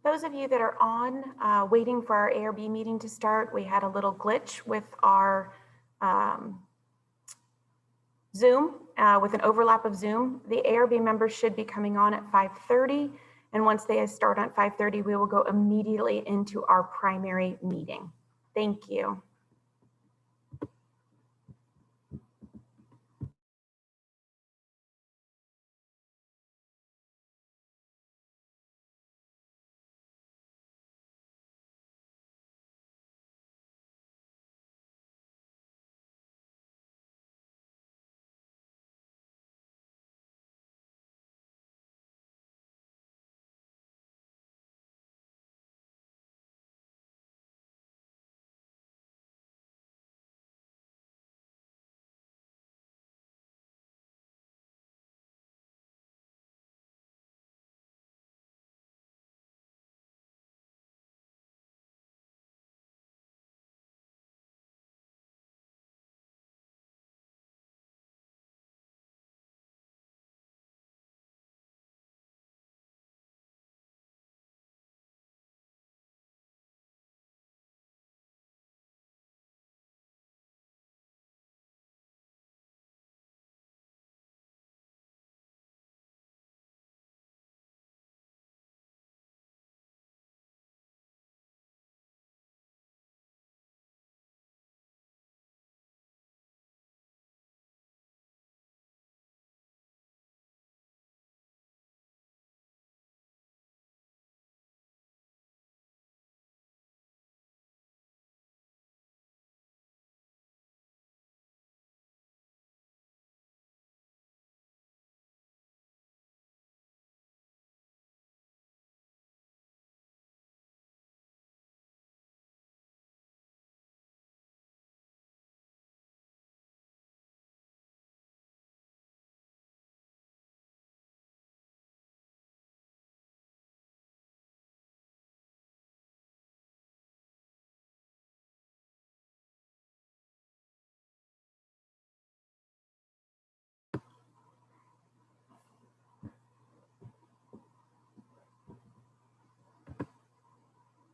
Those of you that are on waiting for our ARB meeting to start, we had a little glitch with our Zoom, with an overlap of Zoom. The ARB members should be coming on at 5:30. And once they start at 5:30, we will go immediately into our primary meeting. Thank you.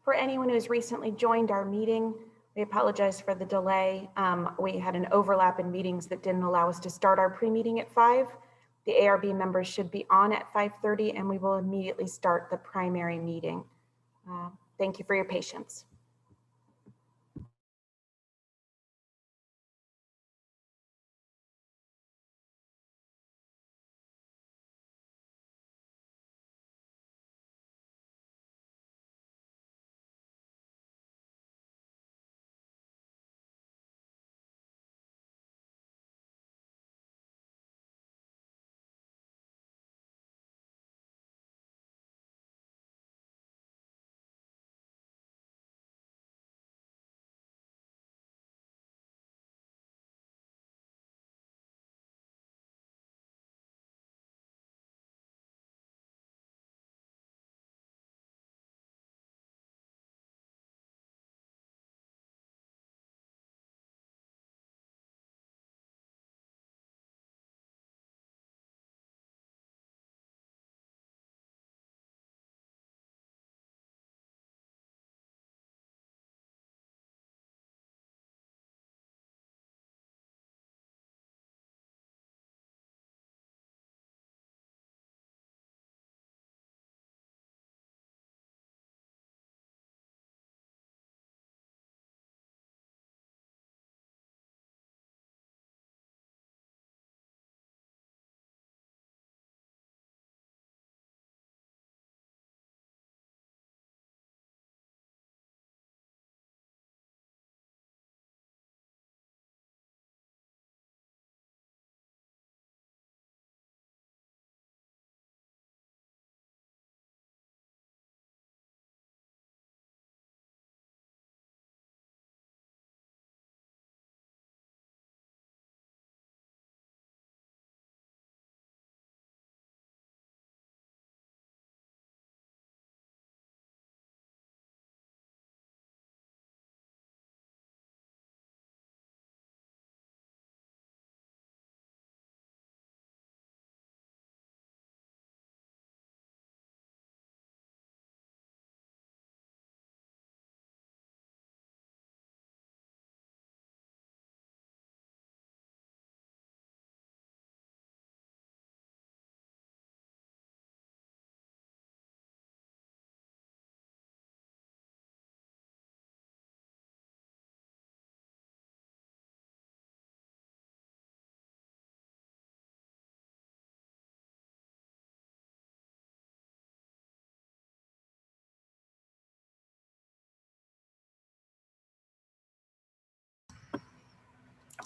For anyone who's recently joined our meeting, we apologize for the delay. We had an overlap in meetings that didn't allow us to start our pre-meeting at 5. The ARB members should be on at 5:30, and we will immediately start the primary meeting. Thank you for your patience.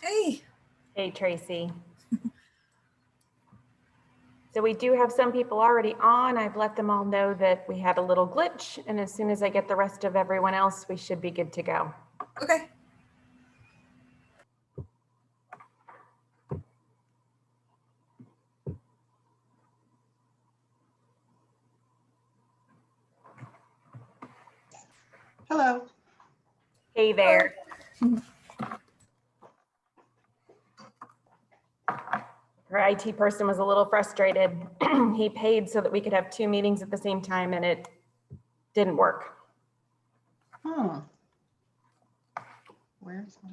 Hey. Hey, Tracy. So we do have some people already on. I've let them all know that we had a little glitch, and as soon as I get the rest of everyone else, we should be good to go. Okay. Hello. Hey there. Our IT person was a little frustrated. He paid so that we could have 2 meetings at the same time, and it didn't work. Huh. Where's my?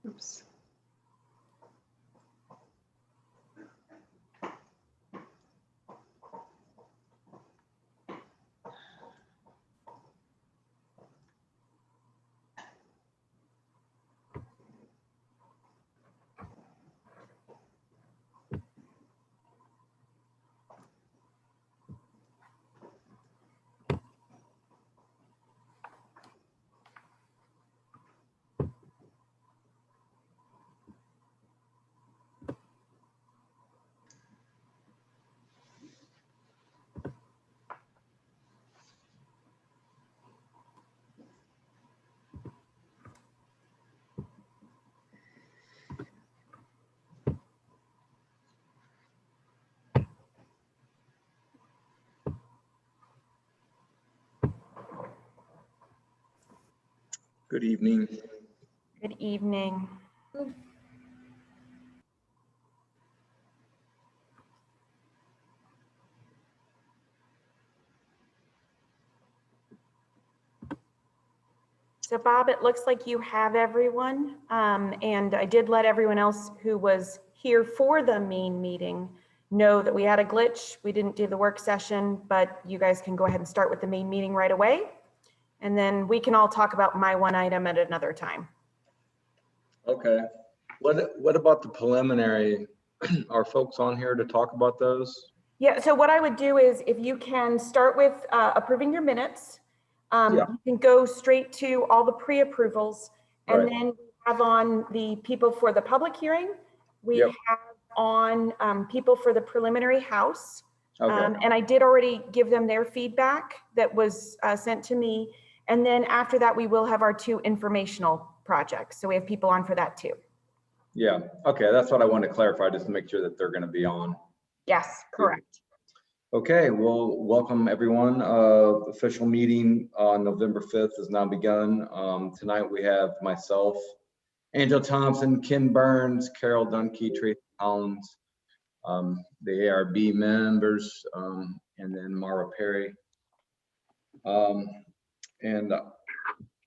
Oops. Good evening. Good evening. So Bob, it looks like you have everyone. And I did let everyone else who was here for the main meeting know that we had a glitch. We didn't do the work session, but you guys can go ahead and start with the main meeting right away. And then we can all talk about my one item at another time. Okay. What about the preliminary? Are folks on here to talk about those? Yeah, so what I would do is if you can start with approving your minutes, Yeah. you can go straight to all the pre-approvals, and Right. then we have on the people for the public hearing. We Yep. have on people for the preliminary house. Okay. And I did already give them their feedback that was sent to me. And then after that, we will have our 2 informational projects. So we have people on for that too. Yeah. Okay. That's what I wanted to clarify, just to make sure that they're going to be on. Yes, correct. Okay. Well, welcome everyone. Official meeting on November 5th has now begun. Tonight we have myself, Angel Thompson, Ken Burns, Carol Dunkey, Tracy Collins, the ARB members, and then Mara Perry. And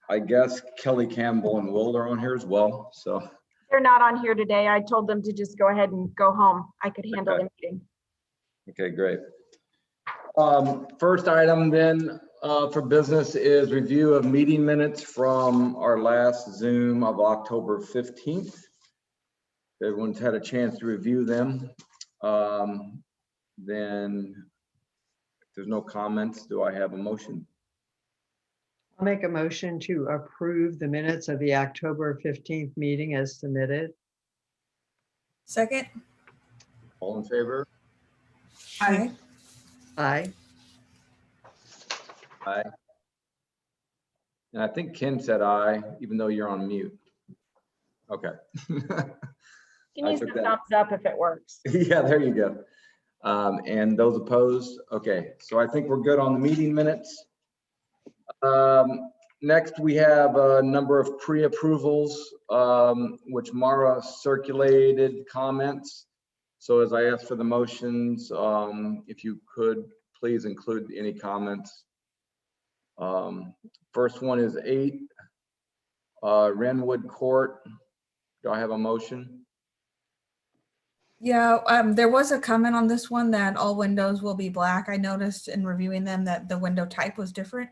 I guess Kelly Campbell and Will are on here as well. So They're not on here today. I told them to just go ahead and go home. I could handle the meeting. okay, great. First item then for business is review of meeting minutes from our last Zoom of October 15th. Everyone's had a chance to review them. Then if there's no comments, do I have a motion? I'll make a motion to approve the minutes of the October 15th meeting as submitted. Second. All in favor? Aye. Aye. Aye. And I think Ken said aye, even though you're on mute. Okay. You I need took some that. thumbs up if it works. Yeah, there you go. And those opposed? Okay, so I think we're good on the meeting minutes. Next, we have a number of pre-approvals, which Mara circulated comments. So as I ask for the motions, if you could please include any comments. First one is 8, Renwood Court. Do I have a motion? Yeah, there was a comment on this one that all windows will be black. I noticed in reviewing them that the window type was different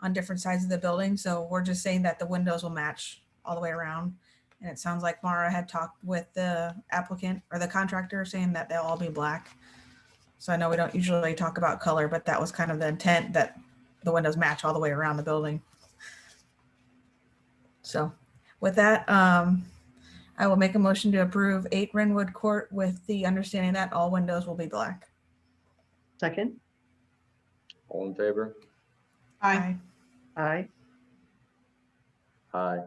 on different sides of the building. So we're just saying that the windows will match all the way around And it sounds like Mara had talked with the applicant or the contractor saying that they'll all be black. So I know we don't usually talk about color, but that was kind of the intent, that the windows match all the way around the building. So with that, I will make a motion to approve 8 Renwood Court with the understanding that all windows will be black. Second. All in favor? Aye. Aye. Aye.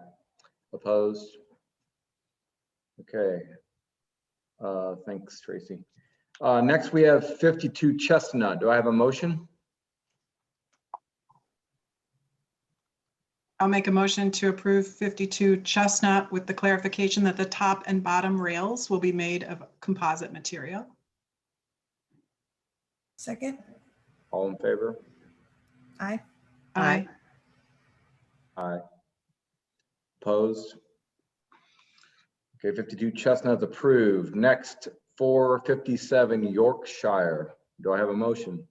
Opposed? Okay. Thanks, Tracy. Next, we have 52 Chestnut. Do I have a motion? I'll make a motion to approve 52 Chestnut with the clarification that the top and bottom rails will be made of composite material. Second. All in favor? Aye. Aye. Aye. Opposed? Okay, 52 Chestnut is approved. Next, 457 Yorkshire. Do I have a motion?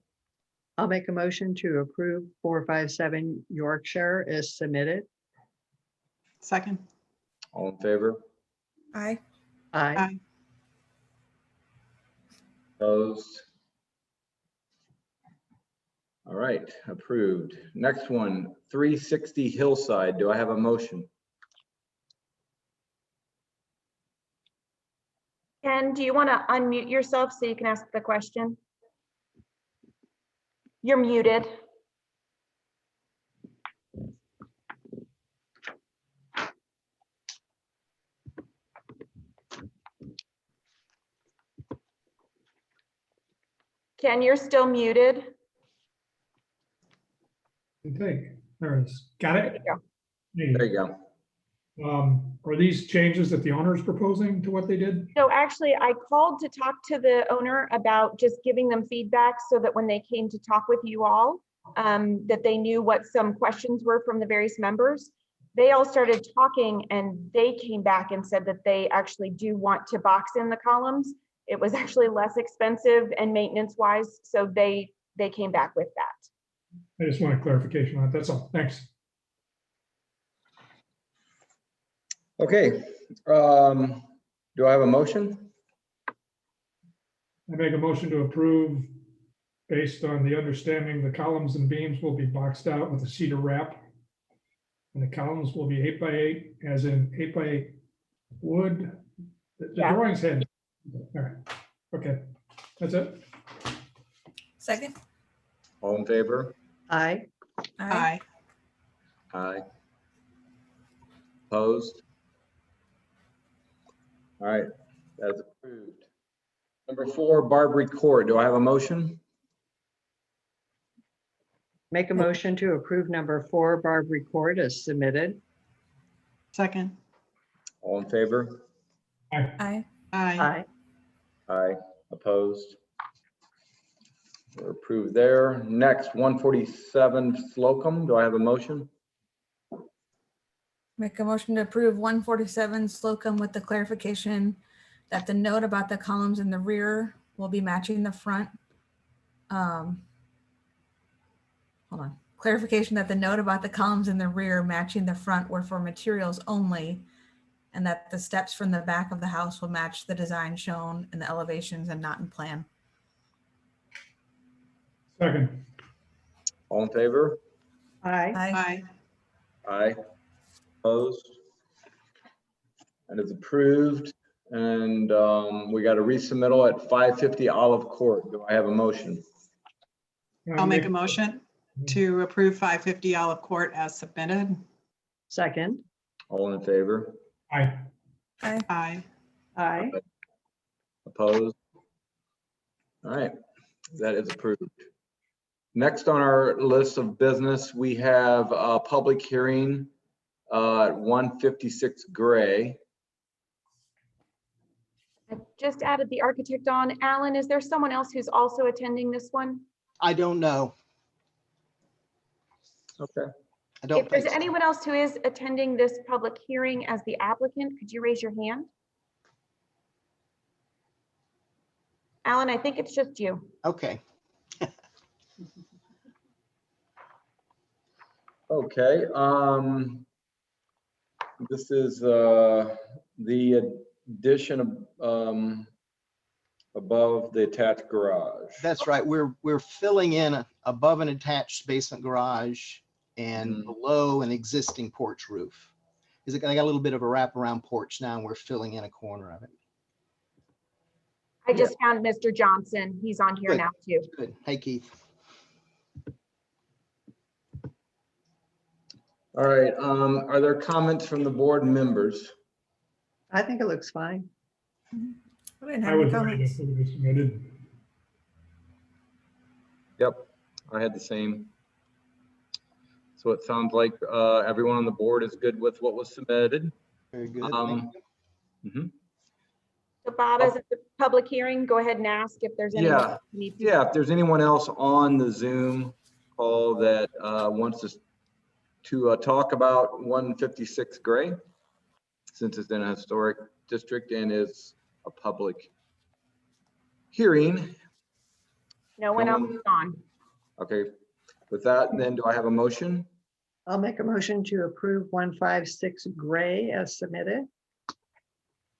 I'll make a motion to approve 457 Yorkshire as submitted. Second. All in favor? Aye. Aye. Aye. Opposed? All right, approved. Next one, 360 Hillside. Do I have a motion? Ken, do you want to unmute yourself so you can ask the question? You're muted. Ken, you're still muted. Okay, there it is. Got There it? you go. There you go. Are these changes that the owner is proposing to what they did? So actually, I called to talk to the owner about just giving them feedback so that when they came to talk with you all, that they knew what some questions were from the various members. They all started talking and they came back and said that they actually do want to box in the columns. It was actually less expensive and maintenance wise, so they came back with that. I just want a clarification on it. That's all. Thanks. Okay, do I have a motion? I make a motion to approve based on the understanding the columns and beams will be boxed out with a cedar wrap. And the columns will be 8 by 8, as in 8 by 8 wood. The Yeah. drawings had, all right, okay, that's it. Second. All in favor? Aye. Aye. Aye. Opposed? All right, that's approved. Number 4, Barbary Court. Do I have a motion? Make a motion to approve number 4 Barbary Court as submitted. Second. All in favor? Aye. Aye. Aye. Aye. Aye. Opposed? We're approved there. Next, 147 Slocum. Do I have a motion? Make a motion to approve 147 Slocum with the clarification that the note about the columns in the rear will be matching the front. Hold on. Clarification that the note about the columns in the rear matching the front were for materials only, and that the steps from the back of the house will match the design shown in the elevations and not in plan. Second. All in favor? Aye. Aye. Aye. Aye. Opposed? And it's approved. And we got a resubmittal at 550 Olive Court. Do I have a motion? I'll make a motion to approve 550 Olive Court as submitted. Second. All in favor? Aye. Aye. Aye. Aye. Opposed? All right, that is approved. Next on our list of business, we have a public hearing at 156 Gray. I just added the architect on. Alan, is there someone else who's also attending this one? I don't know. Okay. I don't If there's think so. anyone else who is attending this public hearing as the applicant, could you raise your hand? Alan, I think it's just you. Okay. Okay. This is the addition of above the attached garage. That's right. We're filling in above an attached basement garage and Mhm. below an existing porch roof. Is it? I got a little bit of a wraparound porch now, and we're filling in a corner of it. I just found Mr. Johnson. He's on here Good. now too. Good. Hey, Keith. All right, are there comments from the board members? I think it looks fine. I didn't I have any was ready comments. to be submitted. Yep, I had the same. So it sounds like everyone on the board is good with what was submitted. Very good. Thank Um, you. mhm. So Bob, is it the public hearing? Go ahead and ask if there's anyone. Yeah, who needs to- yeah, if there's anyone else on the Zoom call that wants us to talk about 156 Gray, since it's in a historic district and is a public hearing. No one else is on. Okay, with that, then do I have a motion? I'll make a motion to approve 156 Gray as submitted.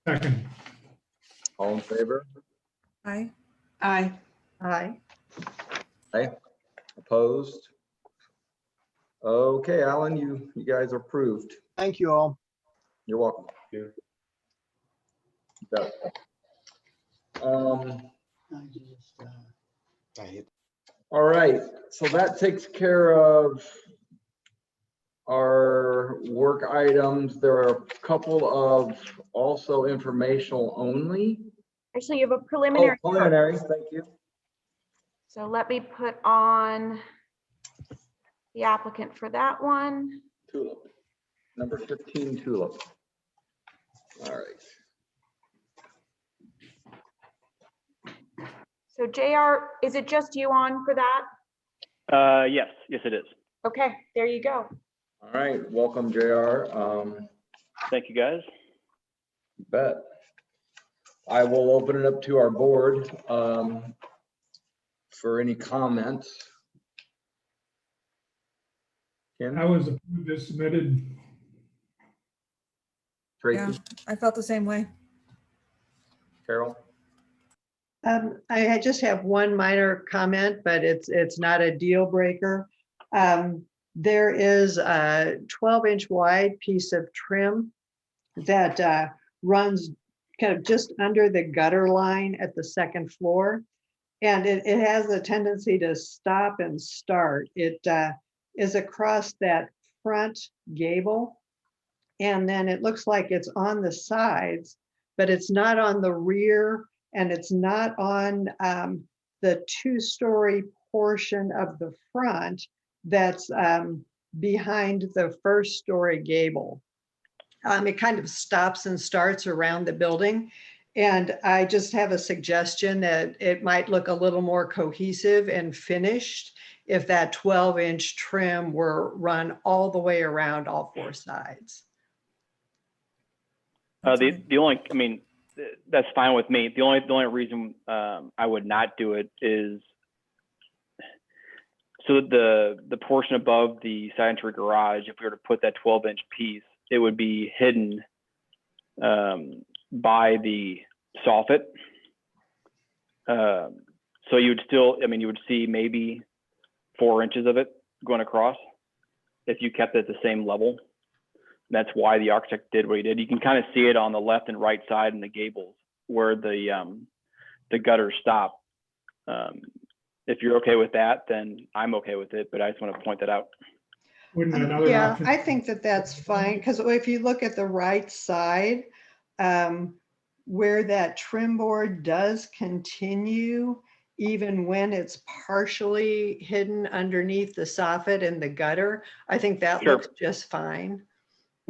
Second, All in favor? Aye. Aye. Aye. Aye. Opposed? Okay, Alan, you guys are approved. Thank you all. You're welcome. You bet. All right, so that takes care of our work items. There are a couple of also informational only. Actually, you have a Oh, preliminary. preliminary, thank you. So let me put on the applicant for that one. Tulip, number 15 Tulip. All right. So JR, is it just you on for that? Yes, it is. Okay, there you go. All right, welcome, JR. Thank you, guys. You bet. I will open it up to our board for any comments. I Kim, was approved as submitted. Yeah, Tracy, I felt the same way. Carol? I just have one minor comment, but it's not a deal breaker. There is a 12-inch wide piece of trim that runs kind of just under the gutter line at the second floor. And it has a tendency to stop and start. It is across that front gable. And then it looks like it's on the sides, but it's not on the rear, and it's not on the two-story portion of the front that's behind the first-story gable. It kind of stops and starts around the building. And I just have a suggestion that it might look a little more cohesive and finished if that 12-inch trim were run all the way around all four sides. The only, I mean, that's fine with me. The only reason I would not do it is so the portion above the side entry garage, if we were to put that 12-inch piece, it would be hidden by the soffit. So you would still, I mean, you would see maybe 4 inches of it going across if you kept it at the same level. That's why the architect did what he did. You can kind of see it on the left and right side in the gables where the gutters stop. If you're okay with that, then I'm okay with it, but I just want to point that out. Wouldn't another Yeah, option? I think that that's fine, because if you look at the right side, where that trim board does continue, even when it's partially hidden underneath the soffit and the gutter, I think that Sure. looks just fine.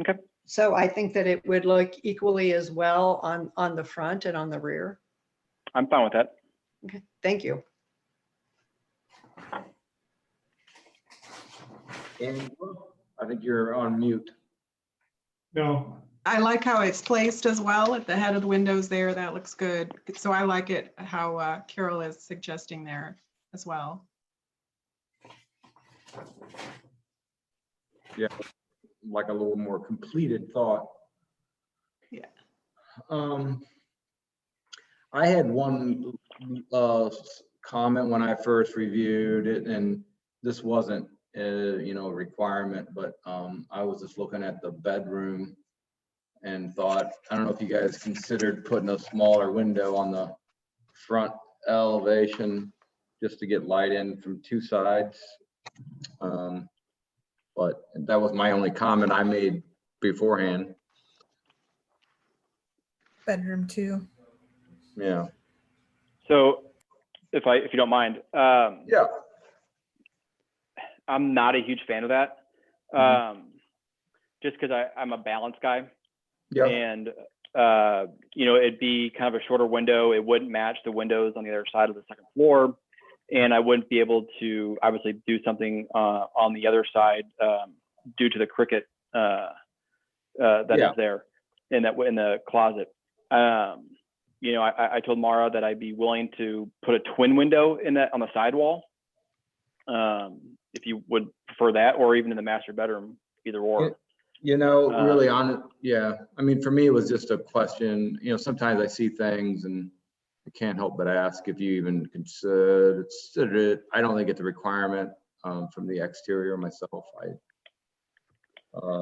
Okay. So I think that it would look equally as well on the front and on the rear. I'm fine with that. Okay, thank you. And I think you're on mute. No, I like how it's placed as well at the head of the windows there. That looks good. So I like it how Carol is suggesting there as well. like a little more completed thought. Yeah. I had one comment when I first reviewed it, and this wasn't a requirement, but I was just looking at the bedroom and thought, I don't know if you guys considered putting a smaller window on the front elevation just to get light in from two sides. But that was my only comment I made beforehand. Bedroom 2. Yeah. So if you don't mind, Yeah. I'm not a huge fan of that. Just because I'm a balance guy. Yeah. And it'd be kind of a shorter window. It wouldn't match the windows on the other side of the second floor. And I wouldn't be able to obviously do something on the other side due to the cricket that is there in the closet. I told Mara that I'd be willing to put a twin window on the sidewall. If you would prefer that, or even in the master bedroom, either or. Really on it. Yeah. I mean, for me, it was just a question, sometimes I see things and I can't help but ask if you even consider it. I don't think it's a requirement from the exterior myself.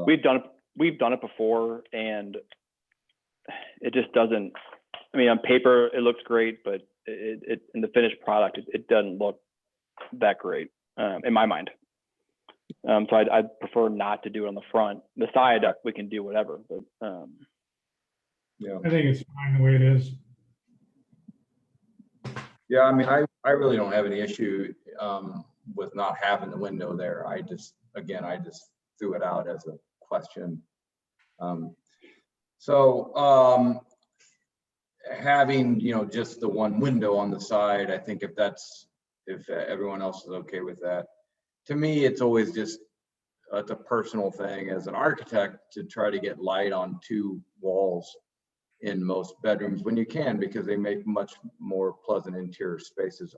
We've done it before, and it just doesn't. I mean, on paper it looks great, but it in the finished product it doesn't look that great in my mind. So I'd prefer not to do it on the front. The side we can do whatever, but yeah. I think it's fine the way it is. Yeah, I mean, I really don't have any issue with not having the window there. I just threw it out as a question. Having, just the one window on the side, I think if everyone else is okay with that. To me, it's always just, it's a personal thing as an architect to try to get light on two walls in most bedrooms when you can, because they make much more pleasant interior spaces,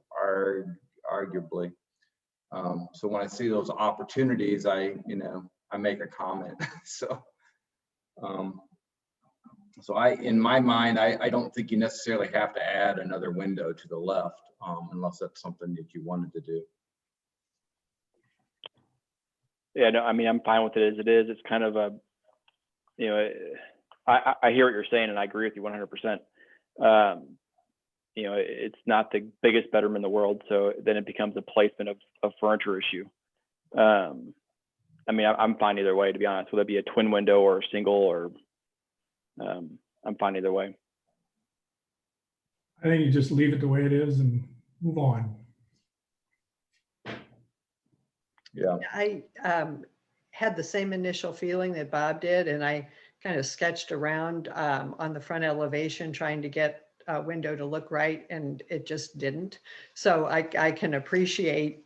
arguably. So when I see those opportunities, I make a comment. So in my mind, I don't think you necessarily have to add another window to the left, unless that's something that you wanted to do. yeah, no, I mean, I'm fine with it as it is. It's kind of a, I hear what you're saying, and I agree with you 100%. It's not the biggest bedroom in the world, so then it becomes a placement of furniture issue. I mean, I'm fine either way, to be honest. Whether it be a twin window or a single, or I'm fine either way. I think you just leave it the way it is and move on. Yeah. I had the same initial feeling that Bob did, and I kind of sketched around on the front elevation trying to get a window to look right, and it just didn't. So I can appreciate,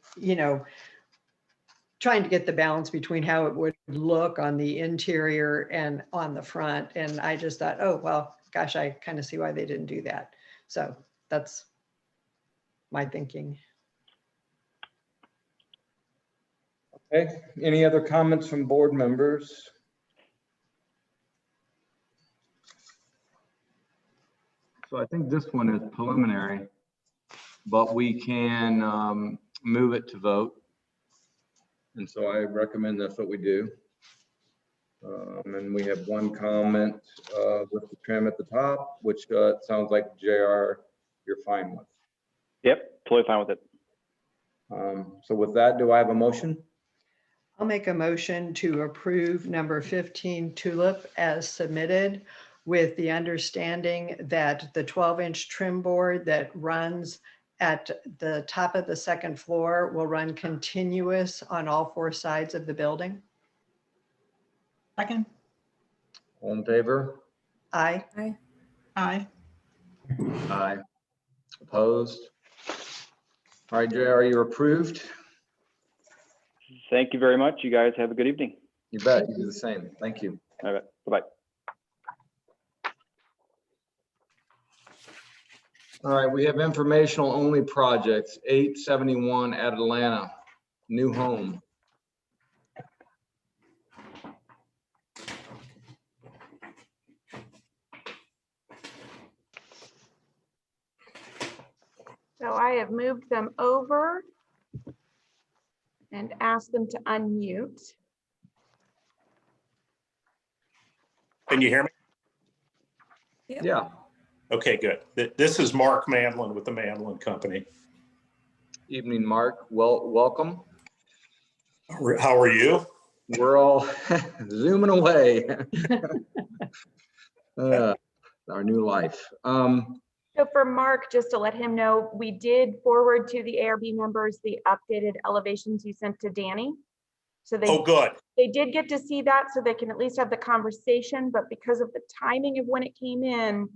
trying to get the balance between how it would look on the interior and on the front. And I just thought, oh, well, gosh, I kind of see why they didn't do that. So that's my thinking. Okay, any other comments from board members? So I think this one is preliminary, but we can move it to vote. And so I recommend that's what we do. And we have one comment with the trim at the top, which sounds like JR, you're fine with. Yep, totally fine with it. So with that, do I have a motion? I'll make a motion to approve number 15 Tulip as submitted, with the understanding that the 12-inch trim board that runs at the top of the second floor will run continuous on all four sides of the building. Second. All in favor? Aye. Aye. Aye. Aye. Opposed? All right, JR, you're approved. Thank you very much. You guys have a good evening. You bet. You do the same. Thank you. All right, bye-bye. All right, we have informational only projects, 871 at Atlanta, new home. So I have moved them over and asked them to unmute. Can you hear me? Yeah. Okay, good. This is Mark Manlin with the Manlin Company. Evening, Mark. Well, welcome. How are you? We're all zooming away. Our new life. So for Mark, just to let him know, we did forward to the ARB members the updated elevations you sent to Danny. So Oh, good. they did get to see that, so they can at least have the conversation, but because of the timing of when it came in,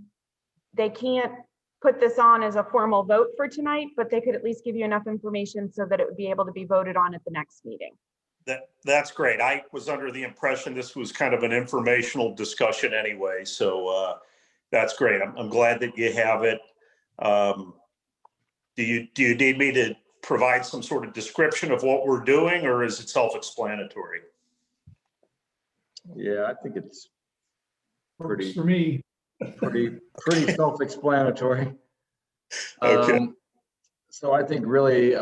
they can't put this on as a formal vote for tonight, but they could at least give you enough information so that it would be able to be voted on at the next meeting. That's great. I was under the impression this was kind of an informational discussion anyway, so that's great. I'm glad that you have it. Do you need me to provide some sort of description of what we're doing, or is it self-explanatory? Yeah, I think it's Works for me. pretty self-explanatory. Okay. So I think really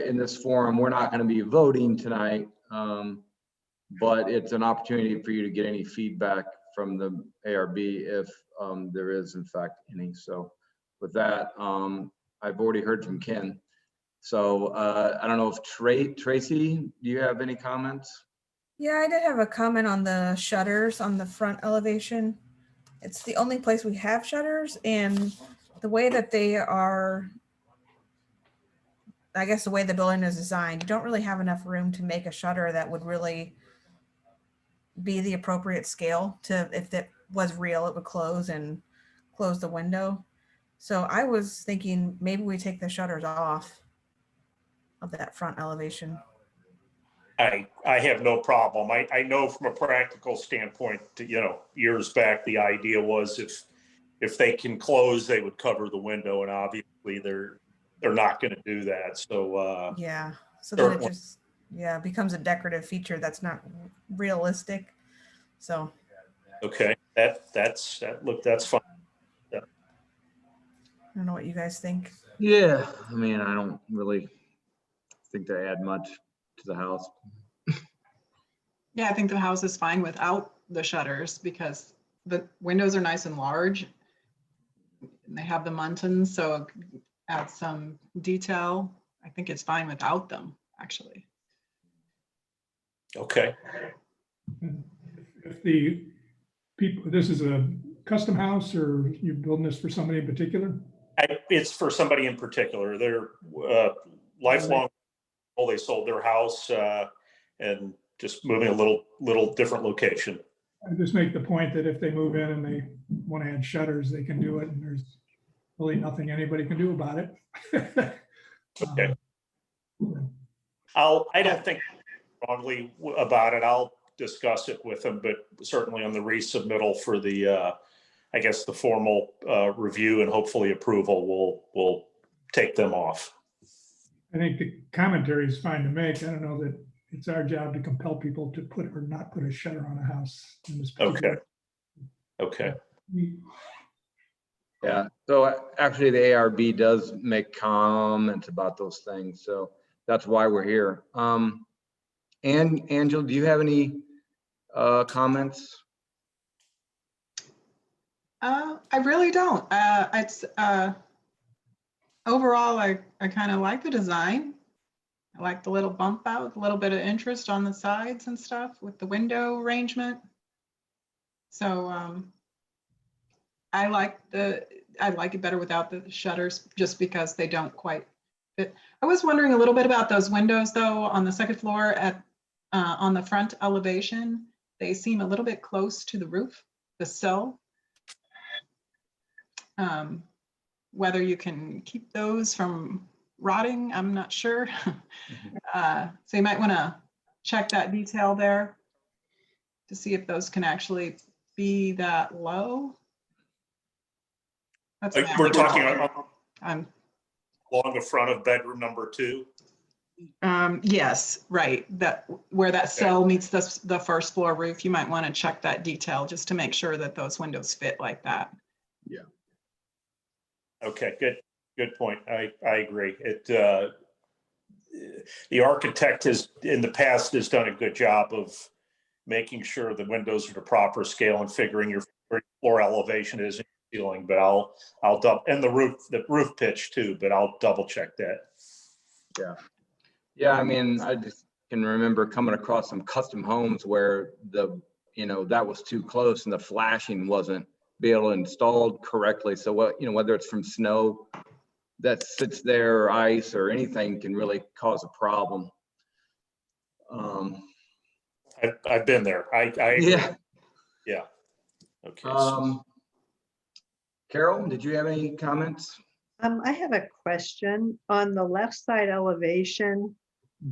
in this forum, we're not going to be voting tonight, but it's an opportunity for you to get any feedback from the ARB if there is in fact any. So with that, I've already heard from Ken. So I don't know if Tracy, do you have any comments? Yeah, I did have a comment on the shutters on the front elevation. It's the only place we have shutters, and the way that they are, I guess the way the building is designed, you don't really have enough room to make a shutter that would really be the appropriate scale to, if it was real, it would close and close the window. So I was thinking maybe we take the shutters off of that front elevation. I have no problem. I know from a practical standpoint, years back, the idea was if they can close, they would cover the window, and obviously they're not going to do that. So Yeah, so then it certainly. just, yeah, becomes a decorative feature that's not realistic. So Okay, that's fine. I don't know what you guys think. Yeah, I mean, I don't really think they add much to the house. Yeah, I think the house is fine without the shutters because the windows are nice and large. And they have the muntins, so add some detail. I think it's fine without them, actually. Okay. If the people, this is a custom house or you're building this for somebody in particular? It's for somebody in particular. They're lifelong. They sold their house and just moving a little different location. I just make the point that if they move in and they want to add shutters, they can do it, and there's really nothing anybody can do about it. Okay. I don't think strongly about it. I'll discuss it with them, but certainly on the resubmittal for the, I guess the formal review and hopefully approval, we'll take them off. I think the commentary is fine to make. I don't know that it's our job to compel people to put or not put a shutter on a house in this particular. Okay. Yeah, so actually the ARB does make comments about those things. So that's why we're here. And Angela, do you have any comments? I really don't. It's overall, I kind of like the design. I like the little bump out, a little bit of interest on the sides and stuff with the window arrangement. So I like it better without the shutters just because they don't quite fit. I was wondering a little bit about those windows though on the second floor on the front elevation. They seem a little bit close to the roof, the sill. Whether you can keep those from rotting, I'm not sure. So you might want to check that detail there to see if those can actually be that low. That's We're talking along the front of bedroom number 2. Yes, right. That where that cell meets the first floor roof. You might want to check that detail just to make sure that those windows fit like that. Yeah. Okay, good point. I agree. The architect has, in the past, has done a good job of making sure the windows are the proper scale and figuring your floor elevation is in your ceiling, but I'll double, and the roof pitch too, but I'll double check that. Yeah, I mean, I just can remember coming across some custom homes where that was too close and the flashing wasn't be able to installed correctly. So whether it's from snow that sits there or ice or anything can really cause a problem. I've been there. I agree. Yeah. Okay. Carol, did you have any comments? I have a question. On the left side elevation,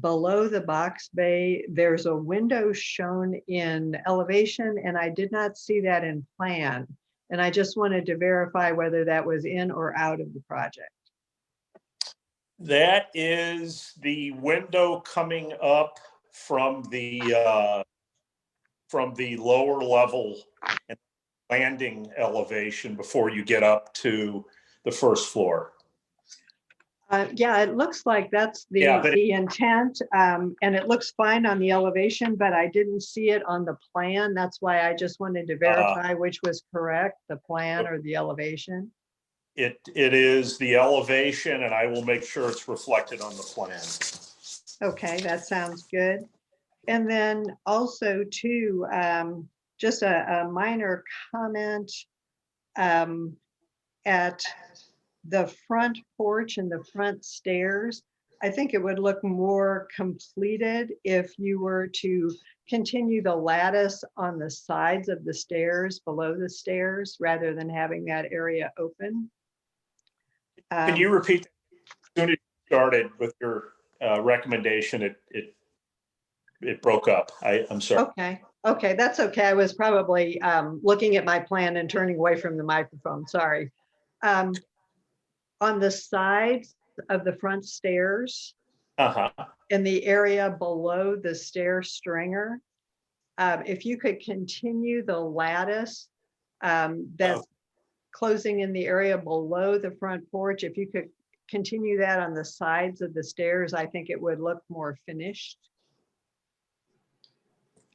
below the box bay, there's a window shown in elevation, and I did not see that in plan. And I just wanted to verify whether that was in or out of the project. That is the window coming up from the lower level and landing elevation before you get up to the first floor. Yeah, it looks like that's the intent, and it looks fine on the elevation, but I didn't see it on the plan. That's why I just wanted to verify which was correct, the plan or the elevation. It is the elevation, and I will make sure it's reflected on the plan. Okay, that sounds good. And then also too, just a minor comment at the front porch and the front stairs. I think it would look more completed if you were to continue the lattice on the sides of the stairs, below the stairs, rather than having that area open. Can you repeat that? As soon as you started with your recommendation, it broke up. I'm sorry. Okay, that's okay. I was probably looking at my plan and turning away from the microphone. Sorry. On the sides of the front stairs, in the area below the stair stringer, if you could continue the lattice that's closing in the area below the front porch, if you could continue that on the sides of the stairs, I think it would look more finished.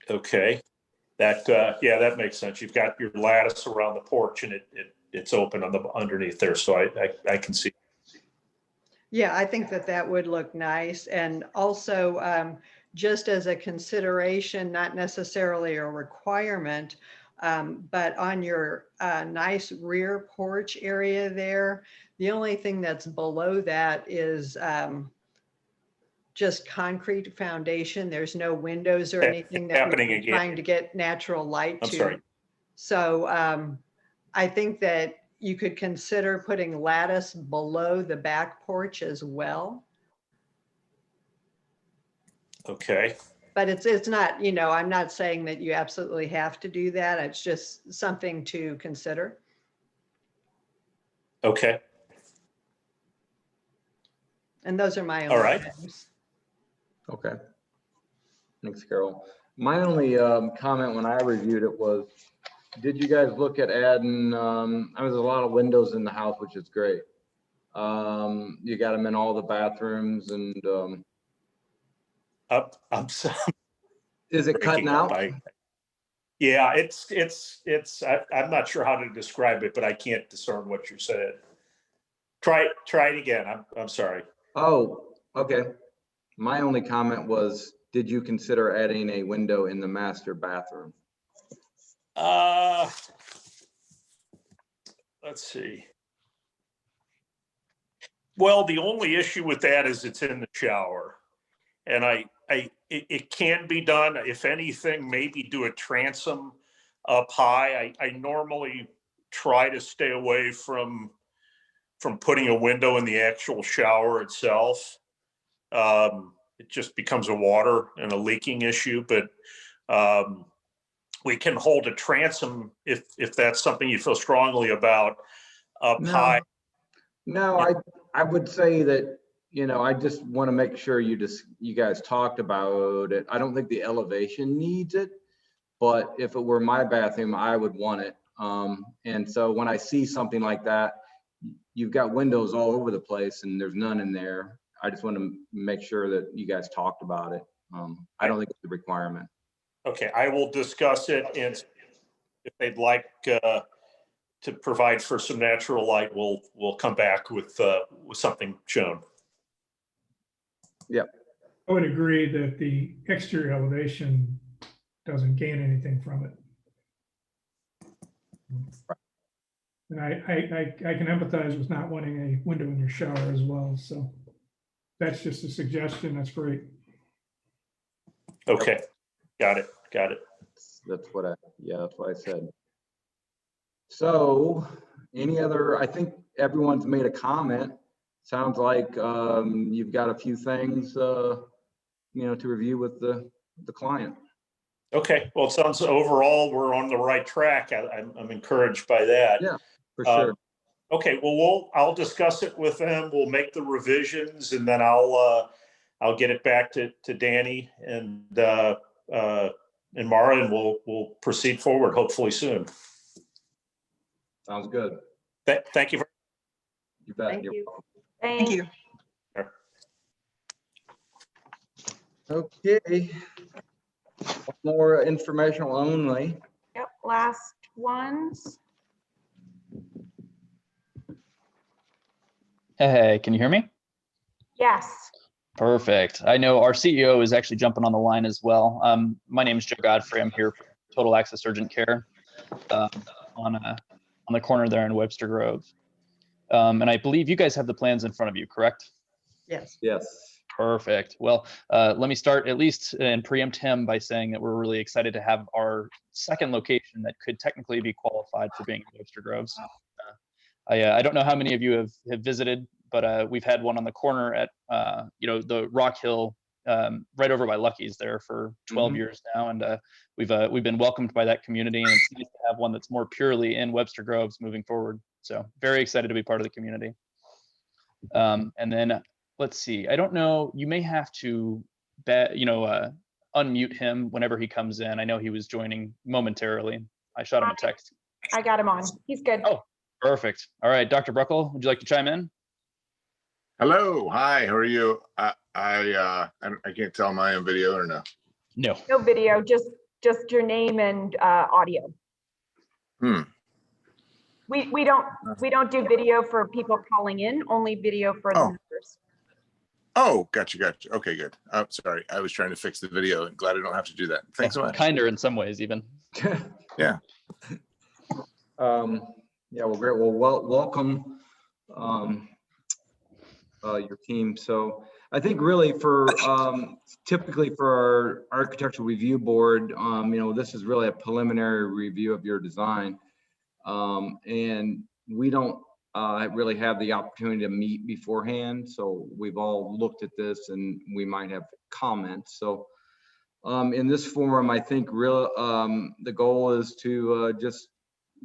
Okay, that makes sense. You've got your lattice around the porch, and it's open on the underneath there, so I can see. Yeah, I think that would look nice, and also just as a consideration, not necessarily a requirement, but on your nice rear porch area there, the only thing that's below that is just concrete foundation. There's no windows or anything that we're trying to get natural light to. I'm sorry. So I think that you could consider putting lattice below the back porch as well. Okay. But it's not, I'm not saying that you absolutely have to do that. It's just something to consider. Okay. And those are my all right. items. Okay. Thanks, Carol. My only comment when I reviewed it was, did you guys look at adding, there's a lot of windows in the house, which is great. You got them in all the bathrooms and I'm sorry. Is it cutting out? Yeah, I'm not sure how to describe it, but I can't discern what you said. Try it again. I'm sorry. Oh, okay. My only comment was, did you consider adding a window in the master bathroom? Let's see. Well, the only issue with that is it's in the shower, and it can be done. If anything, maybe do a transom up high. I normally try to stay away from putting a window in the actual shower itself. It just becomes a water and a leaking issue, but we can hold a transom if that's something you feel strongly about up high. No, I would say that, I just want to make sure you guys talked about it. I don't think the elevation needs it, but if it were my bathroom, I would want it. And so when I see something like that, you've got windows all over the place and there's none in there. I just want to make sure that you guys talked about it. I don't think it's a requirement. Okay, I will discuss it, and if they'd like to provide for some natural light, we'll come back with something shown. Yep. I would agree that the exterior elevation doesn't gain anything from it. And I can empathize with not wanting a window in your shower as well. So that's just a suggestion. That's great. Okay, got it. That's what I said. So any other, I think everyone's made a comment. Sounds like you've got a few things, to review with the client. Okay, well, it sounds overall we're on the right track. I'm encouraged by that. Yeah, for sure. Okay, well, I'll discuss it with them. We'll make the revisions, and then I'll get it back to Danny and Mara, and we'll proceed forward hopefully soon. Sounds good. Thank you. You bet. Thank you. Thank you. Okay. One more informational only. Yep, last ones. Hey, can you hear me? Yes. Perfect. I know our CEO is actually jumping on the line as well. My name is Joe Godfrey. I'm here for Total Access Urgent Care on the corner there in Webster Grove. And I believe you guys have the plans in front of you, correct? Yes. Yes. Perfect. Well, let me start at least and preempt him by saying that we're really excited to have our second location that could technically be qualified for being in Webster Groves. I don't know how many of you have visited, but we've had one on the corner at the Rock Hill, right over by Lucky's there for 12 years now, and we've been welcomed by that community, and it's nice to have one that's more purely in Webster Groves moving forward. So very excited to be part of the community. And then let's see. I don't know. You may have to unmute him whenever he comes in. I know he was joining momentarily. I shot him a text. I got him on. He's good. Oh, perfect. All right, Dr. Bruckle, would you like to chime in? Hello. Hi. How are you? I can't tell, am I on video or no? No. No video, just your name and audio. We don't do video for people calling in, only video for the members. Oh, gotcha. Okay, good. I'm sorry. I was trying to fix the video and glad I don't have to do that. Thanks so much. Kinder in some ways, even. Yeah. Yeah, well, great. Well, welcome your team. So I think really for typically for our architectural review board, this is really a preliminary review of your design. And we don't really have the opportunity to meet beforehand. So we've all looked at this and we might have comments. So in this forum, I think the goal is to just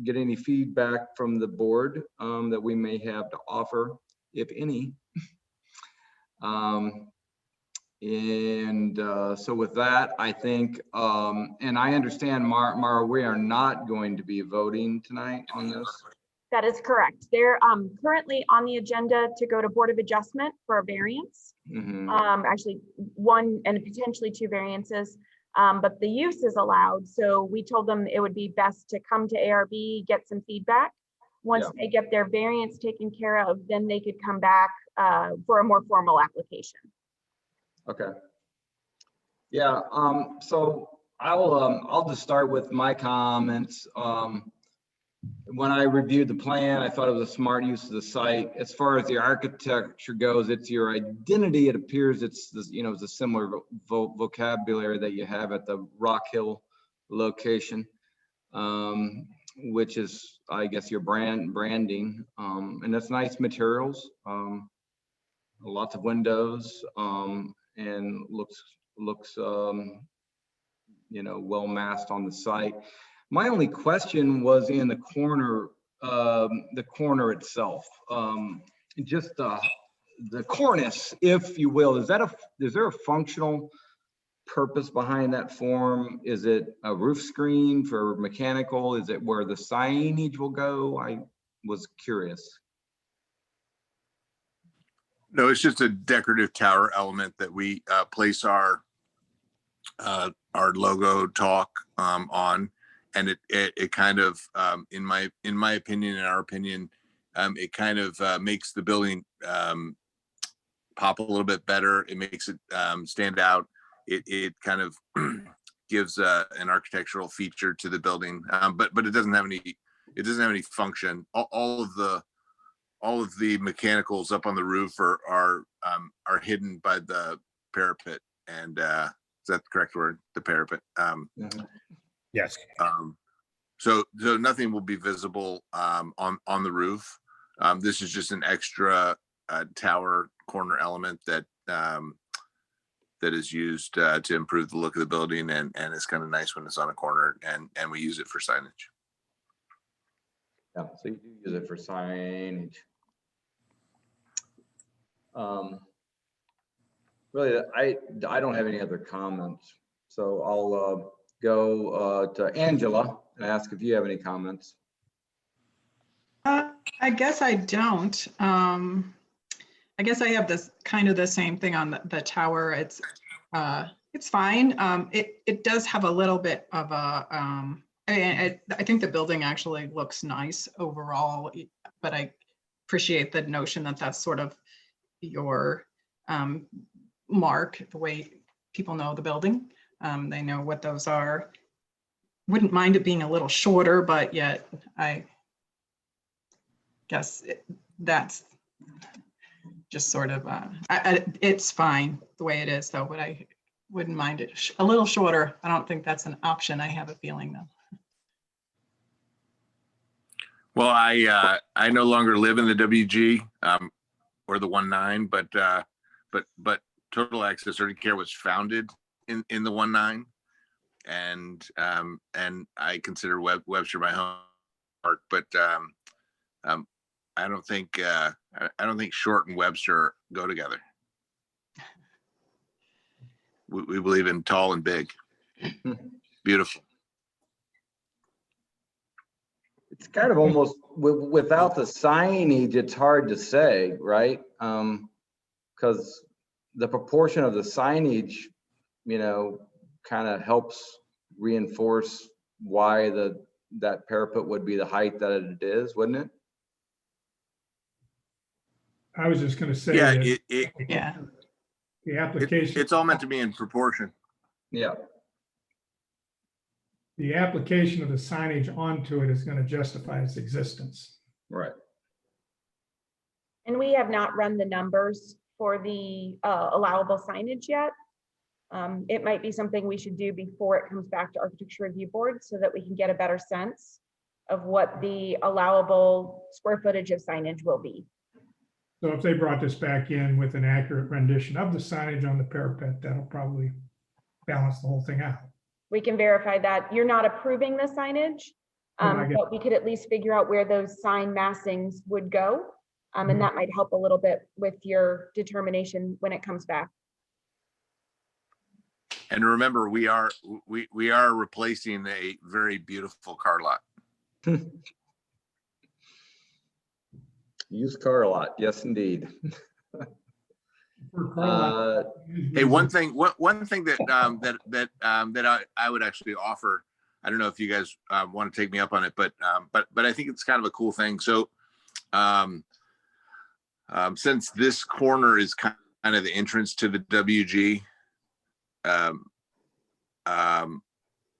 get any feedback from the board that we may have to offer, if any. So with that, I think, and I understand, Mara, we are not going to be voting tonight on this. That is correct. They're currently on the agenda to go to Board of Adjustment for a variance. Actually, one and potentially two variances, but the use is allowed. So we told them it would be best to come to ARB, get some feedback. Once they get their variance taken care of, then they could come back for a more formal application. Okay. Yeah. So I'll just start with my comments. When I reviewed the plan, I thought it was a smart use of the site. As far as the architecture goes, it's your identity. It appears it's this, it's a similar vocabulary that you have at the Rock Hill location, which is, I guess, your branding, and that's nice materials, lots of windows, and looks well masked on the site. My only question was in the corner itself, just the cornice, if you will. Is there a functional purpose behind that form? Is it a roof screen for mechanical? Is it where the signage will go? I was curious. No, it's just a decorative tower element that we place our logo talk on, and it kind of in my opinion, in our opinion, it kind of makes the building pop a little bit better. It makes it stand out. It kind of gives an architectural feature to the building, but it doesn't have any function. All of the mechanicals up on the roof are hidden by the parapet, and is that the correct word? The parapet. Yes. So nothing will be visible on the roof. This is just an extra tower corner element that is used to improve the look of the building, and it's kind of nice when it's on a corner, and we use it for signage. Yeah, so you do use it for signage. Really, I don't have any other comments, so I'll go to Angela and ask if you have any comments. I guess I don't. I guess I have this kind of the same thing on the tower. It's fine. It does have a little bit of a, I think the building actually looks nice overall, but I appreciate the notion that that's sort of your mark, the way people know the building. They know what those are. Wouldn't mind it being a little shorter, but yet I guess that's just sort of, it's fine the way it is though, but I wouldn't mind it a little shorter. I don't think that's an option. I have a feeling though. Well, I no longer live in the WG or the 19, but Total Access Urgent Care was founded in the 19, and I consider Webster my home park, but I don't think Short and Webster go together. We believe in tall and big. Beautiful. It's kind of almost without the signage, it's hard to say, right? Because the proportion of the signage, kind of helps reinforce why that parapet would be the height that it is, wouldn't it? I was just going to say, Yeah, Yeah. the application. It's all meant to be in proportion. Yeah. The application of the signage onto it is going to justify its existence. Right. And we have not run the numbers for the allowable signage yet. It might be something we should do before it comes back to Architecture Review Board so that we can get a better sense of what the allowable square footage of signage will be. So if they brought this back in with an accurate rendition of the signage on the parapet, that'll probably balance the whole thing out. We can verify that. You're not approving the signage, but we could at least figure out where those sign massings would go. And that might help a little bit with your determination when it comes back. And remember, we are replacing a very beautiful car lot. Used car lot, yes, indeed. Hey, one thing that I would actually offer. I don't know if you guys want to take me up on it, but I think it's kind of a cool thing. So, since this corner is kind of the entrance to the WG,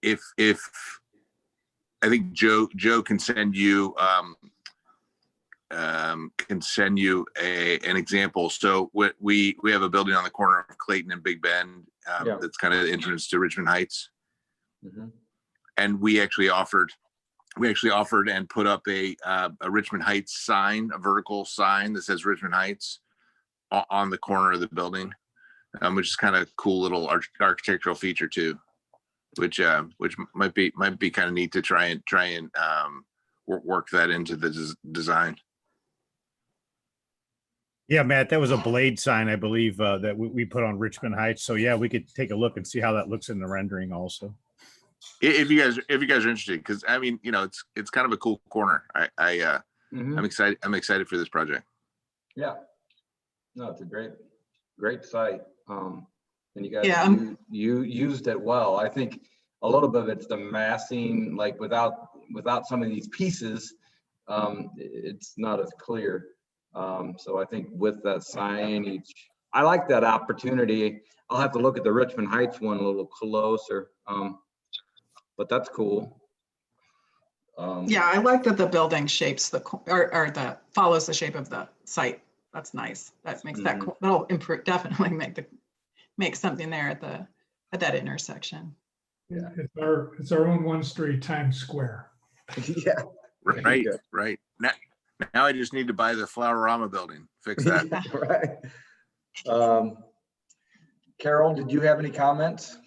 if I think Joe can send you an example. So we have a building on the corner of Clayton and Big Bend that's kind of the entrance to Richmond Heights. Mm-hmm. And we actually offered and put up a Richmond Heights sign, a vertical sign that says Richmond Heights on the corner of the building, which is kind of cool little architectural feature too, which might be kind of neat to try and work that into the design. Yeah, Matt, that was a blade sign, I believe, that we put on Richmond Heights. So yeah, we could take a look and see how that looks in the rendering also. If you guys are interested, because I mean, it's kind of a cool corner. I'm excited for this project. Yeah. No, it's a great site. And you guys, Yeah, you used it well. I think a little bit of it's the massing, like without some of these pieces, it's not as clear. So I think with that signage, I like that opportunity. I'll have to look at the Richmond Heights one a little closer. But that's cool. yeah, I like that the building shapes or follows the shape of the site. That's nice. That makes that cool. That'll improve, definitely make something there at that intersection. Yeah. It's our own 1 street Times Square. Yeah. Right. Now I just need to buy the Flowerama building, fix that. Right. Carol, did you have any comments?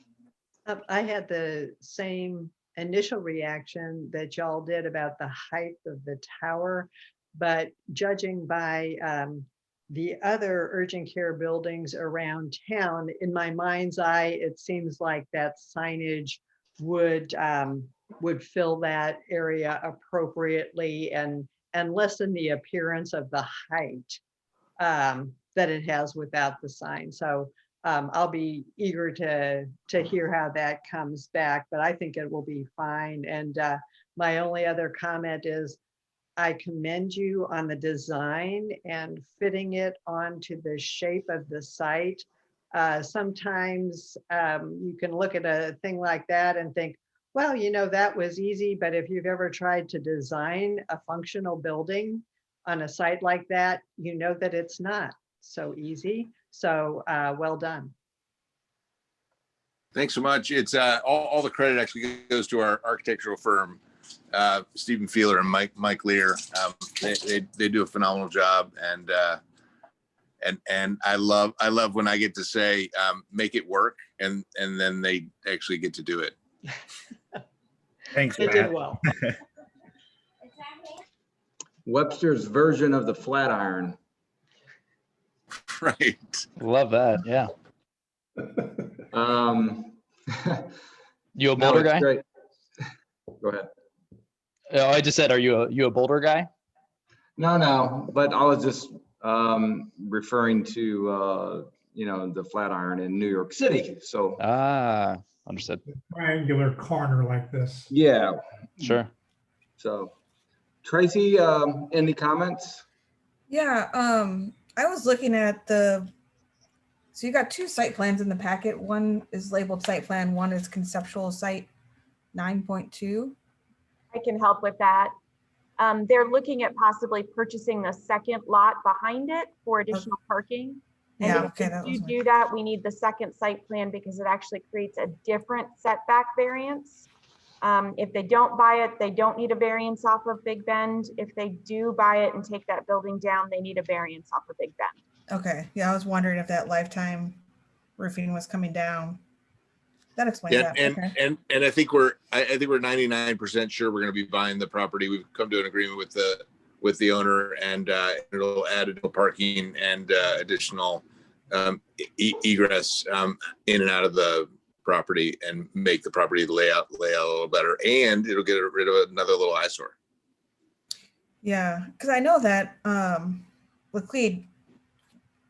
I had the same initial reaction that y'all did about the height of the tower, but judging by the other urgent care buildings around town, in my mind's eye, it seems like that signage would fill that area appropriately and lessen the appearance of the height that it has without the sign. So I'll be eager to hear how that comes back, but I think it will be fine. And my only other comment is I commend you on the design and fitting it onto the shape of the site. Sometimes you can look at a thing like that and think, well, that was easy, but if you've ever tried to design a functional building on a site like that, you know that it's not so easy. So well done. Thanks so much. It's all the credit actually goes to our architectural firm, Stephen Feeler and Mike Lehr. They do a phenomenal job, and I love when I get to say make it work, and then they actually get to do it. Thanks, They Matt. did well. Webster's version of the Flatiron. Right. Love that. Yeah. You a No, Boulder it's guy? great. Go ahead. Oh, I just said, are you a Boulder guy? No, but I was just referring to the Flatiron in New York City. So Understood. Triangular corner like this. yeah. Sure. So Tracy, any comments? Yeah, I was looking at so you got 2 site plans in the packet. One is labeled site plan, one is conceptual site 9.2. I can help with that. They're looking at possibly purchasing the second lot behind it for additional parking. And Yeah, if okay, that you was my- do that, we need the second site plan because it actually creates a different setback variance. If they don't buy it, they don't need a variance off of Big Bend. If they do buy it and take that building down, they need a variance off of Big Bend. Okay, yeah, I was wondering if that lifetime roofing was coming down. That explains Yeah, that. Okay. and I think we're 99% sure we're going to be buying the property. We've come to an agreement with the owner, and it'll add additional parking and additional egress in and out of the property and make the property layout a little better, and it'll get rid of another little eyesore. Yeah, because I know that Laclede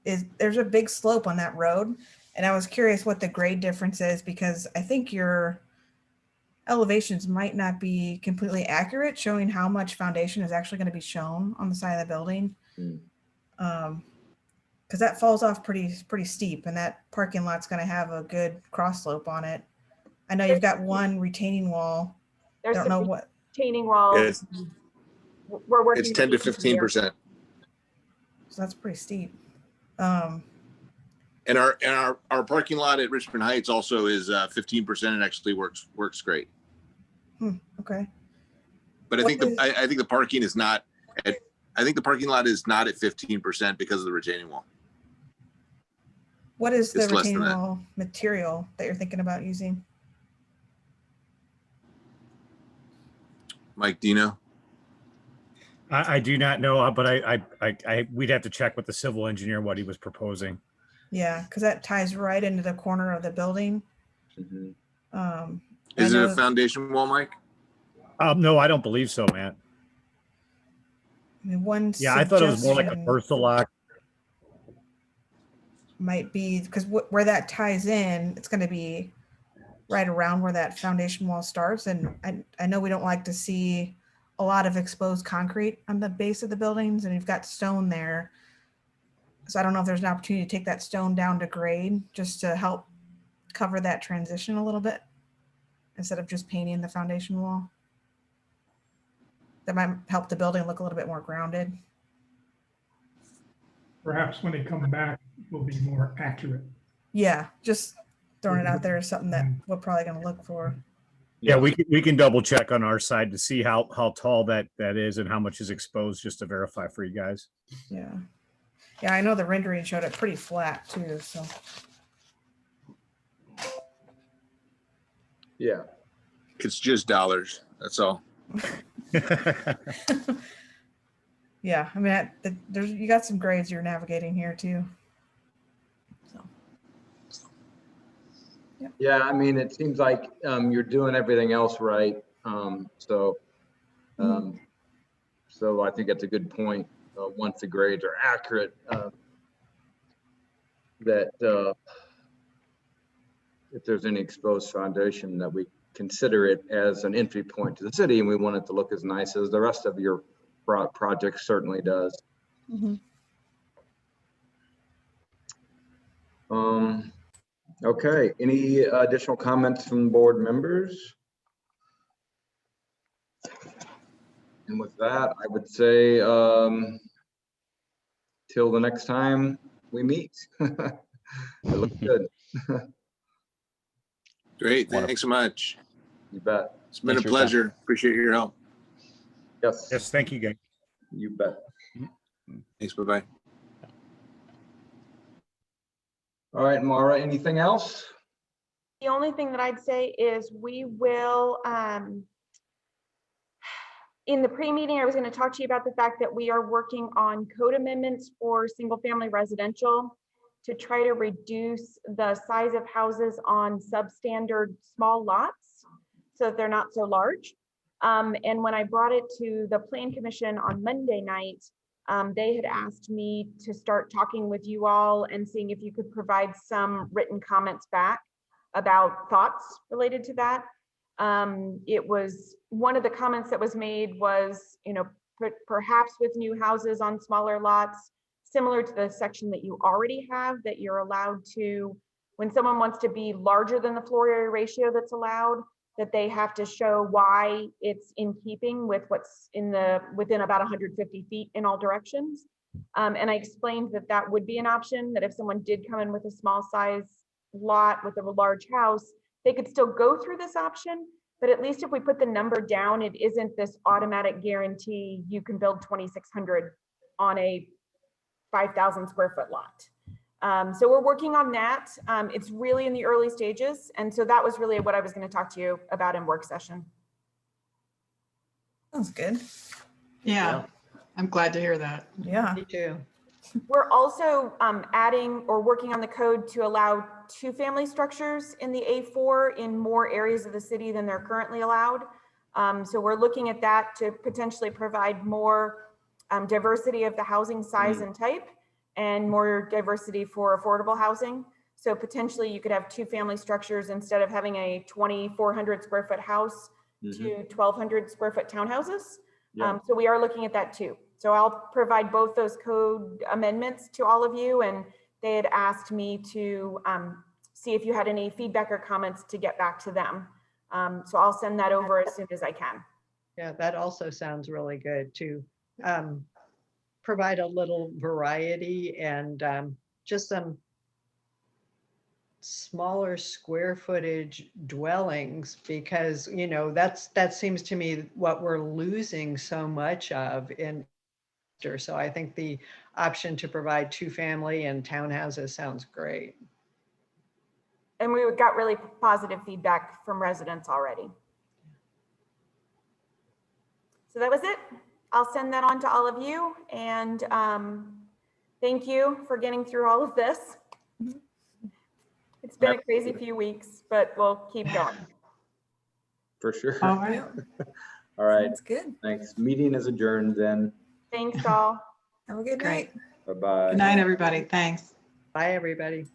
there's a big slope on that road, and I was curious what the grade difference is because I think your elevations might not be completely accurate, showing how much foundation is actually going to be shown on the side of the building. Because that falls off pretty steep, and that parking lot's going to have a good cross slope on it. I know you've got one retaining wall. There's I don't know some what. retaining walls. We're working. It's 10 to 15%. So that's pretty steep. And our parking lot at Richmond Heights also is 15%. and actually works great. Okay. But I think the parking is not at. I think the parking lot is not at 15% because of the retaining wall. What is the It's less than retaining that. wall material that you're thinking about using? Mike, do you know? I do not know, but we'd have to check with the civil engineer what he was proposing. Yeah, because that ties right into the corner of the building. Is it a foundation wall, Mike? No, I don't believe so, Matt. I mean, one Yeah, I thought it was more like a suggestion- Versalock. might be, because where that ties in, it's going to be right around where that foundation wall starts. And I know we don't like to see a lot of exposed concrete on the base of the buildings, and you've got stone there. So I don't know if there's an opportunity to take that stone down to grade just to help cover that transition a little bit instead of just painting the foundation wall. That might help the building look a little bit more grounded. Perhaps when they come back, it will be more accurate. Yeah, just throwing it out there is something that we're probably going to look for. Yeah, we can double check on our side to see how tall that is and how much is exposed, just to verify for you guys. Yeah. Yeah, I know the rendering showed it pretty flat too, so. Yeah. It's just dollars. That's all. Yeah, I mean, there's you got some grades you're navigating here too. So. Yeah, I mean, it seems like you're doing everything else right. So I think that's a good point. Once the grades are accurate, that if there's any exposed foundation, that we consider it as an entry point to the city, and we want it to look as nice as the rest of your project certainly does. Okay, any additional comments from board members? And with that, I would say till the next time we meet. It looks good. Great. Thanks so much. You bet. It's been a pleasure. Appreciate your help. Yes. Yes, thank you, guys. You bet. Thanks. Bye-bye. All right, Mara, anything else? The only thing that I'd say is we will, in the pre-meeting, I was going to talk to you about the fact that we are working on code amendments for single-family residential to try to reduce the size of houses on substandard small lots so that they're not so large. And when I brought it to the Plan Commission on Monday night, they had asked me to start talking with you all and seeing if you could provide some written comments back about thoughts related to that. It was one of the comments that was made was, you know, perhaps with new houses on smaller lots, similar to the section that you already have, that you're allowed to, when someone wants to be larger than the floor area ratio that's allowed, that they have to show why it's in keeping with what's within about 150 feet in all directions. And I explained that that would be an option, that if someone did come in with a small size lot with a large house, they could still go through this option, but at least if we put the number down, it isn't this automatic guarantee you can build 2,600 on a 5,000 square foot lot. So we're working on that. It's really in the early stages. And so that was really what I was going to talk to you about in work session. Sounds good. Yeah, I'm glad to hear that. Yeah. Me too. We're also adding or working on the code to allow 2-family structures in the A4 in more areas of the city than they're currently allowed. So we're looking at that to potentially provide more diversity of the housing size and type, and more diversity for affordable housing. So potentially you could have 2-family structures instead of having a 2,400 square foot house to 1,200 square foot townhouses. So we are looking at that too. So I'll provide both those code amendments to all of you, and they had asked me to see if you had any feedback or comments to get back to them. So I'll send that over as soon as I can. Yeah, that also sounds really good to provide a little variety and just some smaller square footage dwellings, because, you know, that seems to me what we're losing so much of in. So I think the option to provide 2-family and townhouses sounds great. And we got really positive feedback from residents already. So that was it. I'll send that on to all of you, and thank you for getting through all of this. It's been a crazy few weeks, but we'll keep going. For sure. All right. All right. That's good. Thanks. Meeting is adjourned then. Thanks all. Have a good night. Bye-bye. Good night, everybody. Thanks. Bye, everybody.